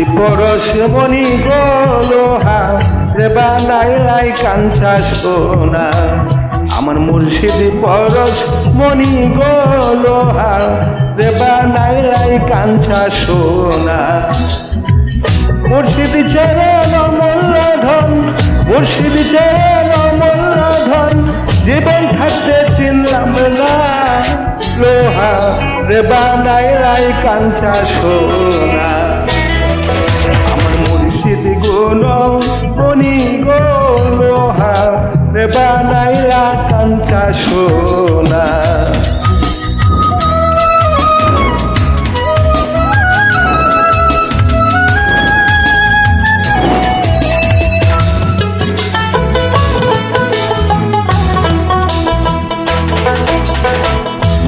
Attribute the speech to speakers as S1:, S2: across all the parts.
S1: মুর্শিদি পরশ মণি গো লোহা রে বানাইলাই কাঞ্চা সোনা। আমার মুর্শিদি পরশ মণি গো লোহা রে বানাইলাই কাঞ্চা সোনা। মুর্শিদি চরণ অমূল্য ধন, মুর্শিদি চরণ অমূল্য ধন, জীবন থাকতে চিনলাম না লোহা রে বানাইলাই কাঞ্চা সোনা। আমার মুর্শিদি গুণ মণি গো লোহা রে বানাইলা কাঞ্চা সোনা।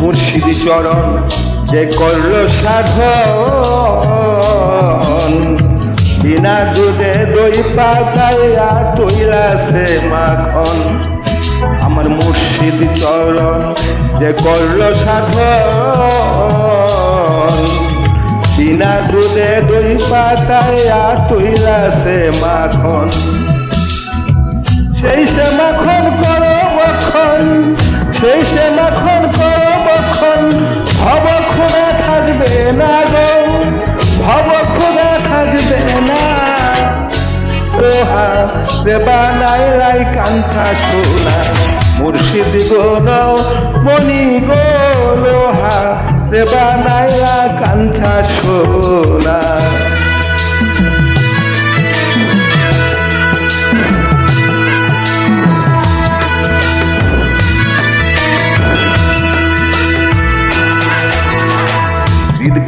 S1: মুর্শিদি চরণ যে করল সাধন, বিনা দুধে দই পাতাইয়া তৈলাসে মাখন। আমার মুর্শিদি চরণ যে করল সাধন, বিনা দুধে দই পাতাইয়া তৈলাসে মাখন। সেই সে মাখন করো বক্ষণ, সেই সে মাখন করো বক্ষণ, ভব খোদা থাকবে না গো, ভব খোদা থাকবে না লোহা রে বানাইলাই কাঞ্চা সোনা। মুর্শিদি গুণ মণি গো লোহা রে বানাইলা কাঞ্চা সোনা।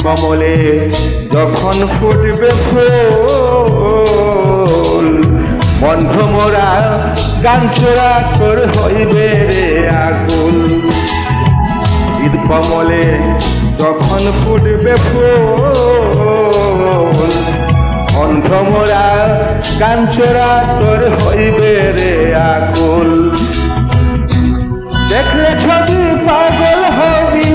S1: কমলে যখন ফুটবে ফুল, বন্ধ মোরা গানচোরা তোর হইবে রে আগুল। ঈদ কমলে যখন ফুটবে ফুল, বন্ধ মোরা গানচোরা তোর হইবে রে আগুল। দেখলে ছবি পাগল হবি,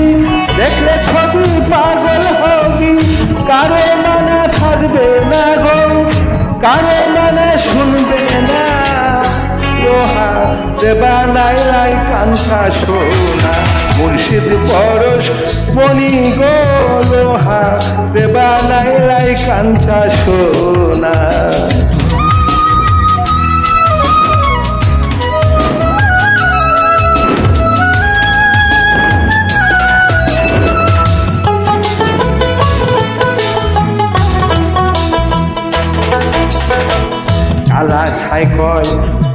S1: দেখলে ছবি পাগল হবি, কারো মানে থাকবে না গো, কারো মানে শুনবে না লোহা রে বানাইলাই কাঞ্চা সোনা। মুর্শিদি পরশ মণি গো লোহা রে বানাইলাই কাঞ্চা সোনা। কালা ছাই কয়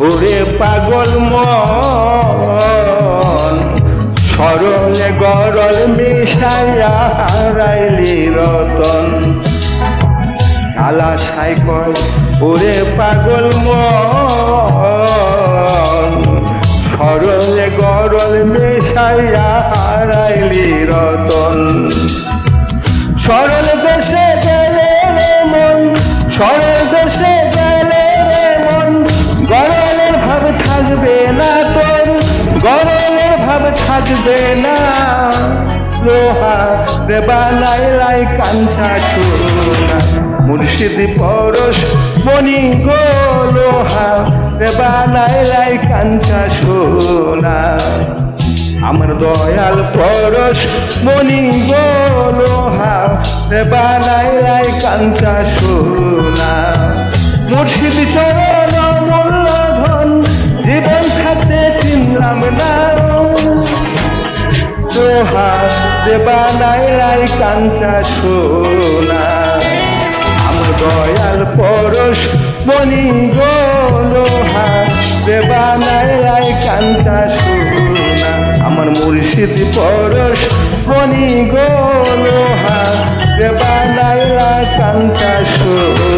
S1: ওরে পাগল মন, সরলে গরল মিশাইয়া হারাইলি রতন। কালা ছাই কয় ওরে পাগল মন, সরলে গরল মিশাইয়া হারাইলি রতন। সরল দেশে গেলে রে মন, সরল দেশে গেলে গরলের ভাব থাকবে না তোর, গরলের ভাব থাকবে না লোহা রে বানাইলাই কাঞ্চা সোনা। মুর্শিদি পরশ মণি গো লোহা রে বানাইলাই কাঞ্চা সোনা। আমার দয়াল পরশ মণি গো লোহা রে বানাইলাই কাঞ্চা সোনা। মুর্শিদি চরণ অমূল্য ধন, জীবন থাকতে চিনলাম না লোহা রে বানাইলাই কাঞ্চা সোনা। আমার দয়াল পরশ মণি গো লোহা রে বানাইলাই কাঞ্চা সোনা। আমার মুর্শিদি পরশ মণি গো লোহা রে বানাইলা কাঞ্চা সোনা।